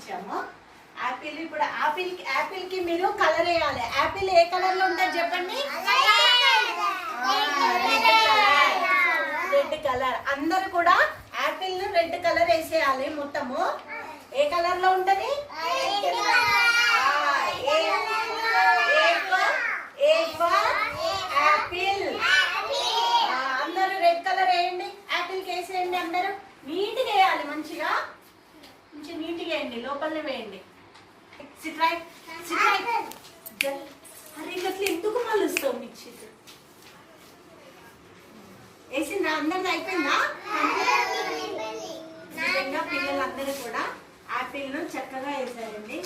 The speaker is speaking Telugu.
ఇచ్చాము. యాపిల్ ఇప్పుడు యాపిల్ కి మీరు కలర్ వేయాలి. యాపిల్ ఏ కలర్ లో ఉంటుంది చెప్పండి? Red colour. అందరు కూడా యాపిల్ ను రెడ్ కలర్ వేసేయాలి. మొత్తము ఏ కలర్ లో ఉంటది? యాపిల్. అందరూ రెడ్ కలర్ వేయండి. యాపిల్ కి వేసేయండి. అందరూ నీట్గా వేయాలి. మంచిగా నీట్గా వేయండి. లోపలనే వేయండి. సిట్రైట్ అరే గట్ల ఎందుకు మలుస్తావు? మిర్చి వేసిందా? అందరిది అయిపోయిందా? పిల్లలందరూ కూడా యాపిల్ ను చక్కగా వేసారండి.